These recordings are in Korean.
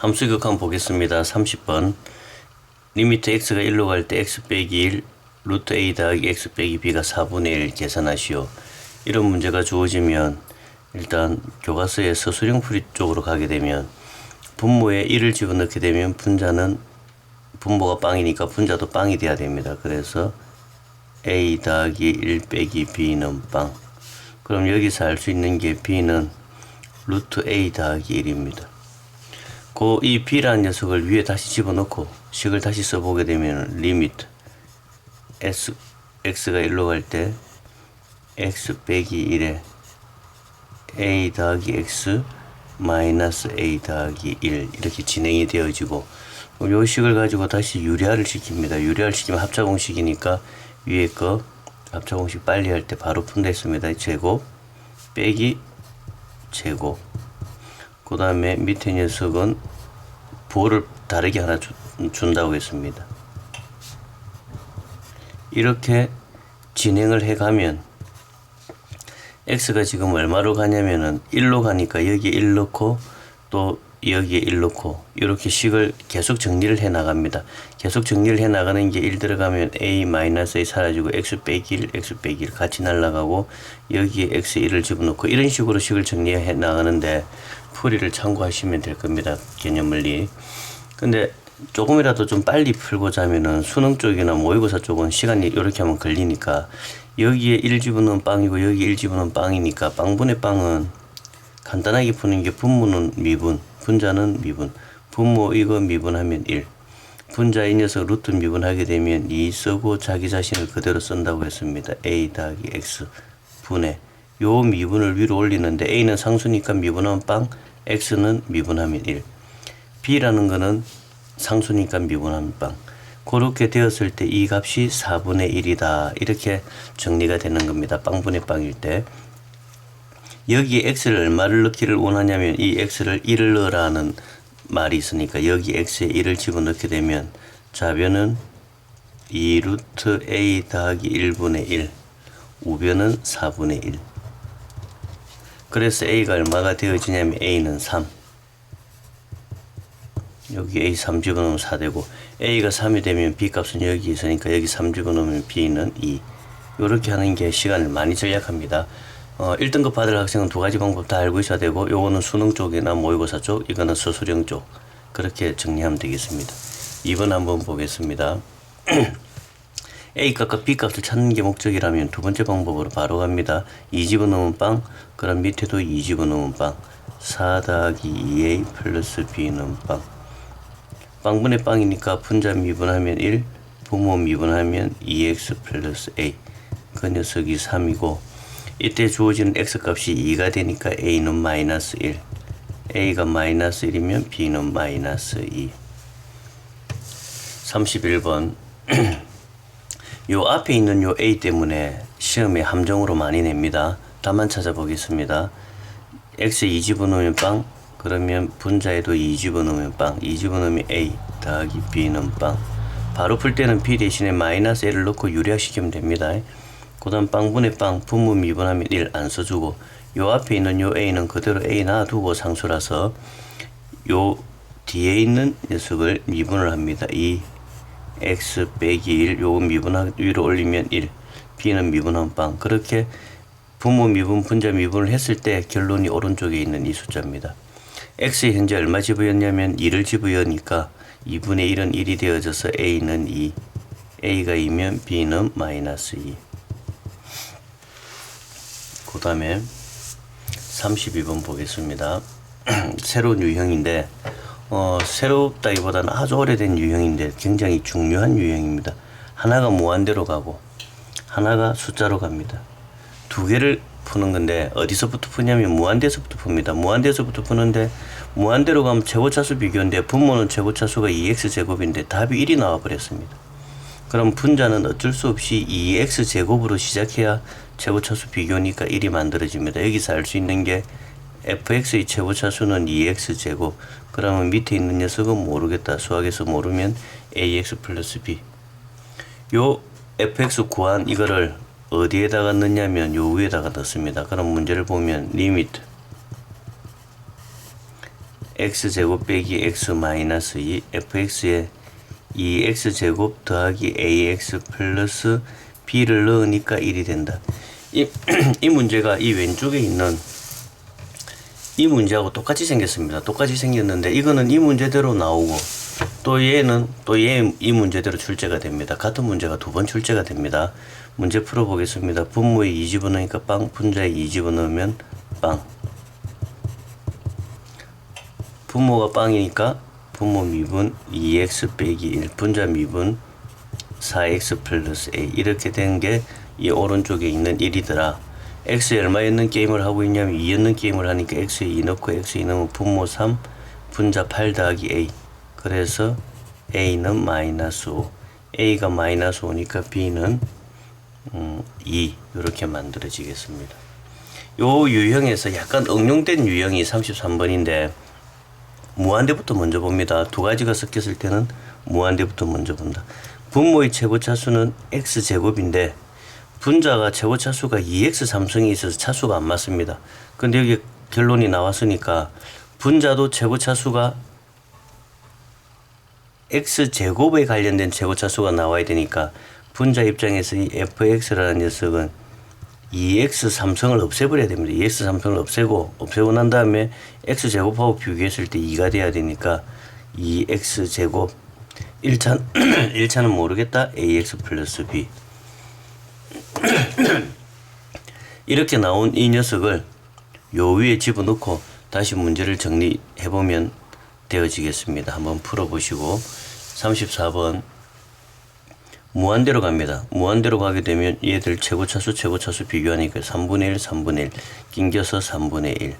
함수 기억 한번 보겠습니다. 30번. 리미트 x가 1로 갈 때 x 빼기 1 루트 a 더하기 x 빼기 b가 4분의 1 계산하시오. 이런 문제가 주어지면 일단 교과서의 서술형 풀이 쪽으로 가게 되면 분모에 1을 집어넣게 되면 분자는 분모가 빵이니까 분자도 빵이 돼야 됩니다. 그래서 a 더하기 1 빼기 b는 빵. 그럼 여기서 알 수 있는 게 b는 루트 a 더하기 1입니다. 이 b라는 녀석을 위에 다시 집어넣고 식을 다시 써보게 되면 리미트 x가 1로 갈 때 x 빼기 1에 a 더하기 x 마이너스 a 더하기 1 이렇게 진행이 되어지고 요 식을 가지고 다시 유리화를 시킵니다. 유리화를 시키면 합차공식이니까 위에 거 합차공식 빨리 할 때 바로 푼다 했습니다. 제곱 빼기 제곱 그 다음에 밑에 녀석은 부호를 다르게 하나 준다고 했습니다. 이렇게 진행을 해가면 x가 지금 얼마로 가냐면은 1로 가니까 여기에 1 넣고 또 여기에 1 넣고 이렇게 식을 계속 정리를 해 나갑니다. 계속 정리를 해 나가는 게 1 들어가면 a 마이너스 a 사라지고 x 빼기 1 x 빼기 1 같이 날라가고 여기에 x 1을 집어넣고 이런 식으로 식을 정리해 나가는데 풀이를 참고하시면 될 겁니다. 개념물리. 근데 조금이라도 좀 빨리 풀고자 하면은 수능 쪽이나 모의고사 쪽은 시간이 이렇게 하면 걸리니까 여기에 1 집어넣으면 빵이고 여기 1 집어넣으면 빵이니까 빵분의 빵은 간단하게 푸는 게 분모는 미분, 분자는 미분. 분모 이거 미분하면 1. 분자 이 녀석 루트 미분하게 되면 2 쓰고 자기 자신을 그대로 쓴다고 했습니다. a 더하기 x 분의 요 미분을 위로 올리는데 a는 상수니까 미분하면 빵, x는 미분하면 1. b라는 거는 상수니까 미분하면 빵. 그렇게 되었을 때 이 값이 4분의 1이다. 이렇게 정리가 되는 겁니다. 빵분의 빵일 때. 여기에 x를 얼마를 넣기를 원하냐면 이 x를 1을 넣으라는 말이 있으니까 여기 x에 1을 집어넣게 되면 좌변은 2 루트 a 더하기 1분의 1 우변은 4분의 1. 그래서 a가 얼마가 되어지냐면 a는 3. 여기 a 3 집어넣으면 4 되고 a가 3이 되면 b 값은 여기 있으니까 여기 3 집어넣으면 b는 2. 이렇게 하는 게 시간을 많이 절약합니다. 1등급 받을 학생은 두 가지 방법 다 알고 있어야 되고 요거는 수능 쪽이나 모의고사 쪽, 이거는 서술형 쪽 그렇게 정리하면 되겠습니다. 2번 한번 보겠습니다. a 값과 b 값을 찾는 게 목적이라면 두 번째 방법으로 바로 갑니다. 2 집어넣으면 빵, 그럼 밑에도 2 집어넣으면 빵. 4 더하기 2a 플러스 b는 빵. 빵분의 빵이니까 분자 미분하면 1, 분모 미분하면 2x 플러스 a. 그 녀석이 3이고 이때 주어지는 x값이 2가 되니까 a는 마이너스 1. a가 마이너스 1이면 b는 마이너스 2. 31번 요 앞에 있는 요 a 때문에 시험에 함정으로 많이 냅니다. 답만 찾아보겠습니다. x 2 집어넣으면 빵, 그러면 분자에도 2 집어넣으면 빵, 2 집어넣으면 a 더하기 b는 빵. 바로 풀 때는 b 대신에 마이너스 1을 넣고 유리화시키면 됩니다. 그 다음 빵분의 빵, 분모 미분하면 1 안 써주고 요 앞에 있는 요 a는 그대로 a 놔두고 상수라서 요 뒤에 있는 녀석을 미분을 합니다. 2 x 빼기 1 요거 위로 올리면 1 b는 미분하면 빵. 그렇게 분모 미분, 분자 미분을 했을 때 결론이 오른쪽에 있는 이 숫자입니다. x에 현재 얼마 집어였냐면 2를 집어여니까 2분의 1은 1이 되어져서 a는 2, a가 2면 b는 마이너스 2. 그 다음에 32번 보겠습니다. 새로운 유형인데 새롭다기보다는 아주 오래된 유형인데 굉장히 중요한 유형입니다. 하나가 무한대로 가고 하나가 숫자로 갑니다. 두 개를 푸는 건데 어디서부터 푸냐면 무한대에서부터 풉니다. 무한대에서부터 푸는데 무한대로 가면 최고차수 비교인데 분모는 최고차수가 2x제곱인데 답이 1이 나와 버렸습니다. 그럼 분자는 어쩔 수 없이 2x제곱으로 시작해야 최고차수 비교니까 1이 만들어집니다. 여기서 알 수 있는 게 fx의 최고차수는 2x제곱. 그러면 밑에 있는 녀석은 모르겠다. 수학에서 모르면 ax 플러스 b. 요 fx 구한 이거를 어디에다가 넣냐면 요 위에다가 넣습니다. 그럼 문제를 보면 리미트 x제곱 빼기 x 마이너스 2 fx에 2x제곱 더하기 ax 플러스 b를 넣으니까 1이 된다. 이 문제가 이 왼쪽에 있는 이 문제하고 똑같이 생겼습니다. 똑같이 생겼는데 이거는 이 문제대로 나오고 또 얘는 또 이 문제대로 출제가 됩니다. 같은 문제가 두 번 출제가 됩니다. 문제 풀어보겠습니다. 분모에 2 집어넣으니까 빵, 분자에 2 집어넣으면 빵. 분모가 빵이니까 분모 미분 2x 빼기 1, 분자 미분 4x 플러스 a. 이렇게 된 게 이 오른쪽에 있는 1이더라. x에 얼마였는 게임을 하고 있냐면 2였는 게임을 하니까 x에 2 넣고 x에 2 넣으면 분모 3, 분자 8 더하기 a. 그래서 a는 마이너스 5. a가 마이너스 5니까 b는 2. 이렇게 만들어지겠습니다. 요 유형에서 약간 응용된 유형이 33번인데 무한대부터 먼저 봅니다. 두 가지가 섞였을 때는 무한대부터 먼저 본다. 분모의 최고차수는 x제곱인데 분자가 최고차수가 2x 삼성이 있어서 차수가 안 맞습니다. 근데 여기 결론이 나왔으니까 분자도 최고차수가 x제곱에 관련된 최고차수가 나와야 되니까 분자 입장에서 이 fx라는 녀석은 2x 삼성을 없애버려야 됩니다. 2x 삼성을 없애고 난 다음에 x제곱하고 비교했을 때 2가 돼야 되니까 2x제곱 1차는 모르겠다. ax 플러스 b. 이렇게 나온 이 녀석을 요 위에 집어넣고 다시 문제를 정리해보면 되어지겠습니다. 한번 풀어보시고 34번 무한대로 갑니다. 무한대로 가게 되면 얘들 최고차수 비교하니까 3분의 1, 3분의 1 낑겨서 3분의 1.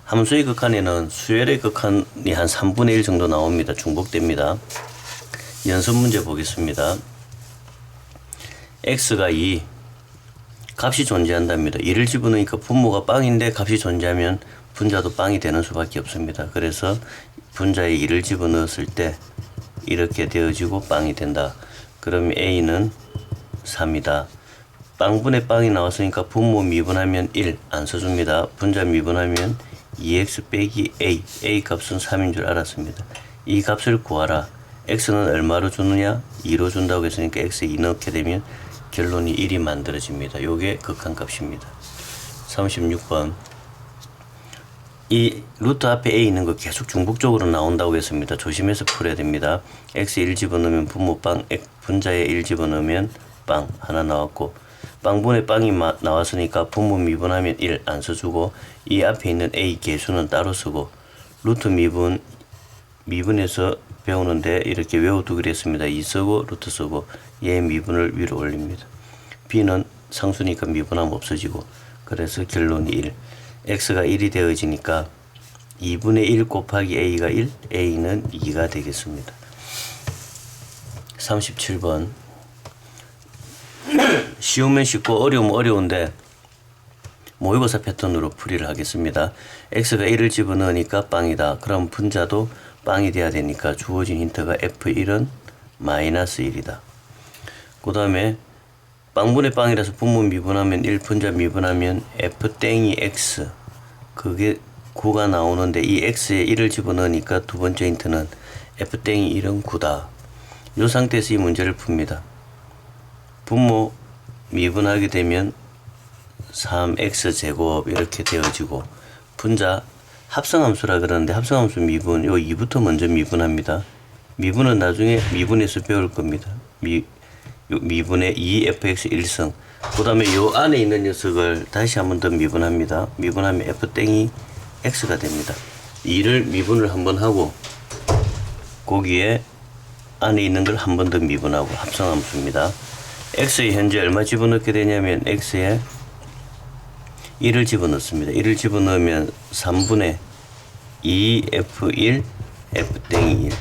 함수의 극한에는 수열의 극한이 한 3분의 1 정도 나옵니다. 중복됩니다. 연습 문제 보겠습니다. x가 2 값이 존재한답니다. 2를 집어넣으니까 분모가 빵인데 값이 존재하면 분자도 빵이 되는 수밖에 없습니다. 그래서 분자에 2를 집어넣었을 때 이렇게 되어지고 빵이 된다. 그럼 a는 3이다. 빵분의 빵이 나왔으니까 분모 미분하면 1 안 써줍니다. 분자 미분하면 2x 빼기 a 값은 3인 줄 알았습니다. 이 값을 구하라. x는 얼마로 주느냐? 2로 준다고 했으니까 x에 2 넣게 되면 결론이 1이 만들어집니다. 요게 극한값입니다. 36번 이 루트 앞에 a 있는 거 계속 중복적으로 나온다고 했습니다. 조심해서 풀어야 됩니다. x에 1 집어넣으면 분모 빵, 분자에 1 집어넣으면 빵 하나 나왔고 빵분의 빵이 나왔으니까 분모 미분하면 1 안 써주고 이 앞에 있는 a 개수는 따로 쓰고 루트 미분해서 배우는데 이렇게 외워두기로 했습니다. 2 쓰고 루트 쓰고 얘 미분을 위로 올립니다. b는 상수니까 미분하면 없어지고 그래서 결론이 1. x가 1이 되어지니까 2분의 1 곱하기 a가 1, a는 2가 되겠습니다. 37번 쉬우면 쉽고 어려우면 어려운데 모의고사 패턴으로 풀이를 하겠습니다. x가 1을 집어넣으니까 빵이다. 그럼 분자도 빵이 돼야 되니까 주어진 힌트가 f1은 마이너스 1이다. 그 다음에 빵분의 빵이라서 분모 미분하면 1, 분자 미분하면 f땡이 x 그게 9가 나오는데 이 x에 1을 집어넣으니까 두 번째 힌트는 f땡이 1은 9다. 이 상태에서 이 문제를 풉니다. 분모 미분하게 되면 3x제곱 이렇게 되어지고 분자 합성함수라 그러는데 합성함수 미분 요 2부터 먼저 미분합니다. 미분은 나중에 미분에서 배울 겁니다. 미분의 2fx 1승 그 다음에 요 안에 있는 녀석을 다시 한 번 더 미분합니다. 미분하면 f땡이 x가 됩니다. 2를 미분을 한번 하고 거기에 안에 있는 걸 한 번 더 미분하고 합성함수입니다. x에 현재 얼마 집어넣게 되냐면 x에 1을 집어넣습니다. 1을 집어넣으면 3분의 2f1 f땡이 1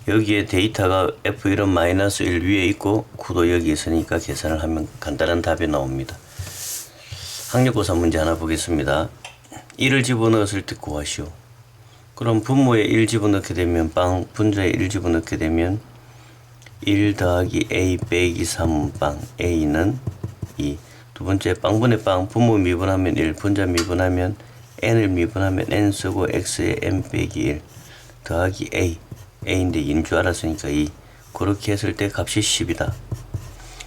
여기에 데이터가 f1은 마이너스 1 위에 있고 9도 여기 있으니까 계산을 하면 간단한 답이 나옵니다. 학력고사 문제 하나 보겠습니다. 1을 집어넣었을 때 구하시오. 그럼 분모에 1 집어넣게 되면 빵, 분자에 1 집어넣게 되면 1 더하기 a 빼기 3 빵, a는 2. 두 번째 빵분의 빵, 분모 미분하면 1, 분자 미분하면 n을 미분하면 n 쓰고 x에 n 빼기 1 더하기 a인데 2인 줄 알았으니까 2 그렇게 했을 때 값이 10이다.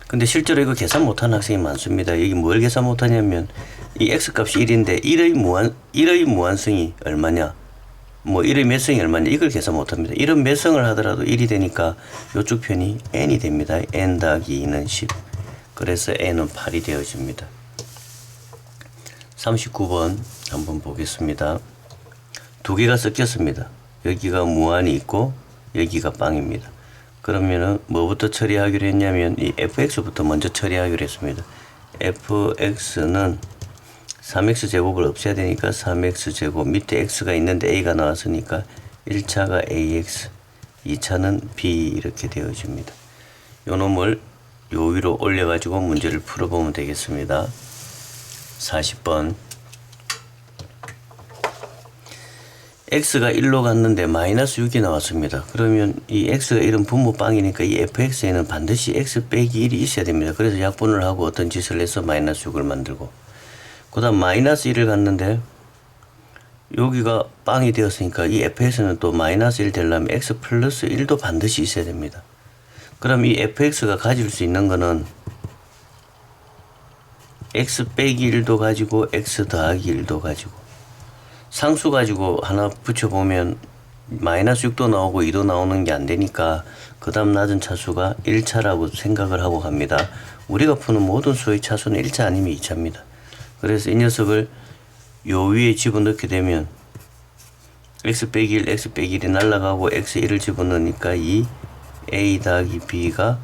근데 실제로 이거 계산 못하는 학생이 많습니다. 여기 뭘 계산 못하냐면 이 x값이 1인데 1의 무한성이 얼마냐, 뭐 1의 몇 성이 얼마냐 이걸 계산 못합니다. 이런 몇 성을 하더라도 1이 되니까 이쪽 편이 n이 됩니다. n 더하기 2는 10. 그래서 n은 8이 되어집니다. 39번 한번 보겠습니다. 두 개가 섞였습니다. 여기가 무한이 있고 여기가 빵입니다. 그러면은 뭐부터 처리하기로 했냐면 이 fx부터 먼저 처리하기로 했습니다. fx는 3x 제곱을 없애야 되니까 3x 제곱 밑에 x가 있는데 a가 나왔으니까 1차가 ax 2차는 b 이렇게 되어집니다. 요 놈을 요 위로 올려 가지고 문제를 풀어보면 되겠습니다. 40번 x가 1로 갔는데 마이너스 6이 나왔습니다. 그러면 이 x가 1은 분모 빵이니까 이 fx에는 반드시 x 빼기 1이 있어야 됩니다. 그래서 약분을 하고 어떤 짓을 해서 마이너스 6을 만들고 그 다음 마이너스 1을 갔는데 여기가 빵이 되었으니까 이 fx는 또 마이너스 1 되려면 x 플러스 1도 반드시 있어야 됩니다. 그럼 이 fx가 가질 수 있는 거는 x 빼기 1도 가지고 x 더하기 1도 가지고 상수 가지고 하나 붙여보면 마이너스 6도 나오고 2도 나오는 게 안 되니까 그 다음 낮은 차수가 1차라고 생각을 하고 갑니다. 우리가 푸는 모든 수의 차수는 1차 아니면 2차입니다. 그래서 이 녀석을 요 위에 집어넣게 되면 x 빼기 1, x 빼기 1이 날라가고 x 1을 집어넣으니까 이 a 더하기 b가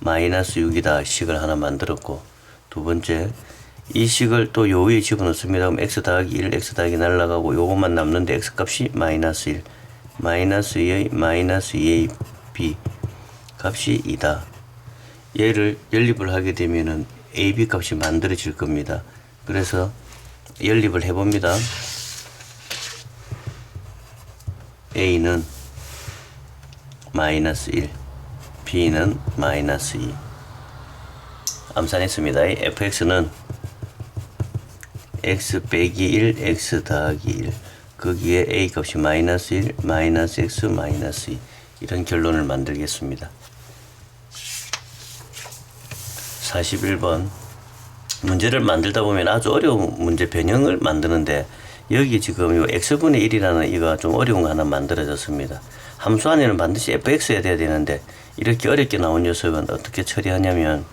마이너스 6이다 식을 하나 만들었고, 두 번째 이 식을 또 요 위에 집어넣습니다. 그럼 x 더하기 1, x 더하기 날라가고 요것만 남는데 x 값이 마이너스 1, 마이너스 2의 마이너스 2a b 값이 2다. 얘를 연립을 하게 되면은 ab 값이 만들어질 겁니다. 그래서 연립을 해봅니다. a는 마이너스 1, b는 마이너스 2. 암산했습니다. fx는 x 빼기 1, x 더하기 1, 거기에 a 값이 마이너스 1, 마이너스 x, 마이너스 2. 이런 결론을 만들겠습니다. 41번 문제를 만들다 보면 아주 어려운 문제 변형을 만드는데, 여기 지금 요 x분의 1이라는 이거 좀 어려운 거 하나 만들어졌습니다. 함수 안에는 반드시 fx야 돼야 되는데 이렇게 어렵게 나온 녀석은 어떻게 처리하냐면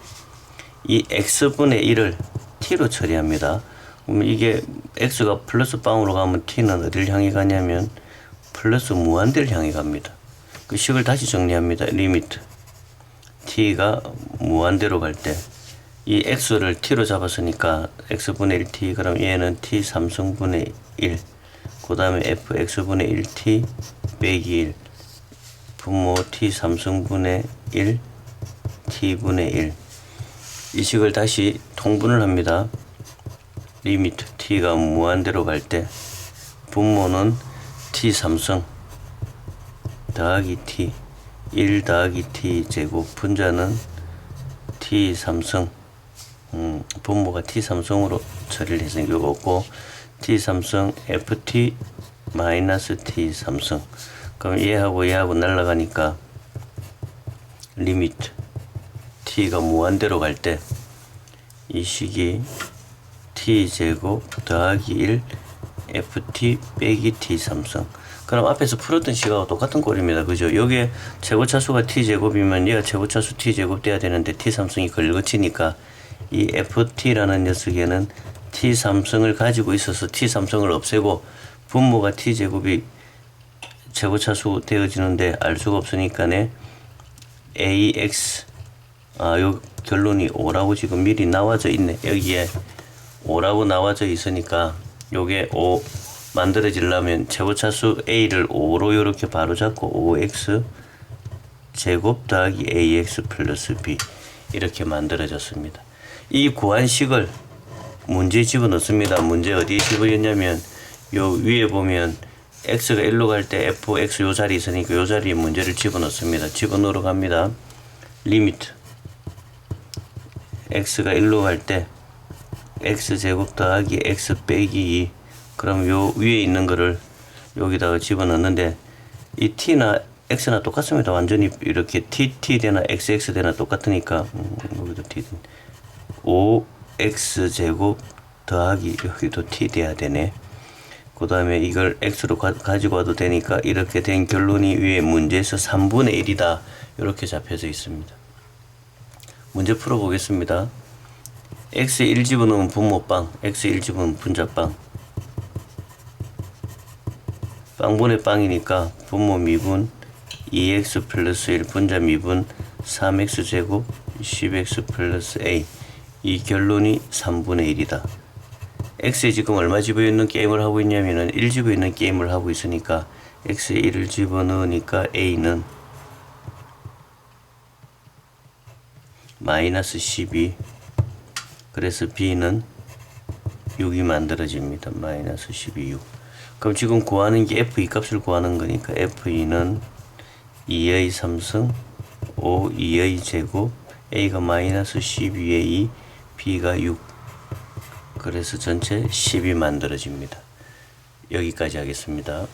이 x분의 1을 t로 처리합니다. 그러면 이게 x가 플러스 빵으로 가면 t는 어디를 향해 가냐면 플러스 무한대를 향해 갑니다. 그 식을 다시 정리합니다. 리미트 t가 무한대로 갈 때 이 x를 t로 잡았으니까 x분의 1t, 그럼 얘는 t 3승분의 1, 그 다음에 fx분의 1t 빼기 1, 분모 t 3승분의 1, t분의 1. 이 식을 다시 통분을 합니다. 리미트 t가 무한대로 갈 때 분모는 t 3승 더하기 t 1 더하기 t 제곱, 분자는 t 3승, 분모가 t 3승으로 처리를 해서 이거 없고 t 3승 ft 마이너스 t 3승. 그럼 얘하고 얘하고 날라가니까 리미트 t가 무한대로 갈 때 이 식이 t 제곱 더하기 1 ft 빼기 t 3승. 그럼 앞에서 풀었던 식하고 똑같은 꼴입니다. 그죠? 여기에 최고차수가 t제곱이면 얘가 최고차수 t제곱 돼야 되는데 t3승이 걸거치니까 이 ft라는 녀석에는 t3승을 가지고 있어서 t3승을 없애고 분모가 t제곱이 최고차수 되어지는데 알 수가 없으니까네 ax, 요 결론이 5라고 지금 미리 나와져 있네. 여기에 5라고 나와져 있으니까 요게 5 만들어지려면 최고차수 a를 5로 이렇게 바로 잡고 5x 제곱 더하기 ax 플러스 b 이렇게 만들어졌습니다. 이 구한식을 문제에 집어넣습니다. 문제 어디에 집어넣냐면 요 위에 보면 x가 1로 갈 때 fx 요 자리 있으니까 요 자리에 문제를 집어넣습니다. 집어넣으러 갑니다. 리미트 x가 1로 갈 때 x 제곱 더하기 x 빼기 2, 그럼 요 위에 있는 거를 여기다가 집어넣는데 이 t나 x나 똑같습니다. 완전히 이렇게 t 되나 xx 되나 똑같으니까 여기도 t 5x 제곱 더하기 여기도 t 돼야 되네. 그 다음에 이걸 x로 가지고 와도 되니까 이렇게 된 결론이 위에 문제에서 3분의 1이다 이렇게 잡혀져 있습니다. 문제 풀어보겠습니다. x 1 집어넣으면 분모빵, x 1 집어넣으면 분자빵. 빵분의 빵이니까 분모 미분 2x 플러스 1 분자 미분 3x 제곱 10x 플러스 a. 이 결론이 3분의 1이다. x에 지금 얼마 집어있는 게임을 하고 있냐면은 1 집어있는 게임을 하고 있으니까 x에 1을 집어넣으니까 a는 마이너스 12. 그래서 b는 6이 만들어집니다. 마이너스 12, 6. 그럼 지금 구하는 게 f2 값을 구하는 거니까 f2는 2의 3승 5 2의 제곱 a가 마이너스 12의 2 b가 6. 그래서 전체 10이 만들어집니다. 여기까지 하겠습니다.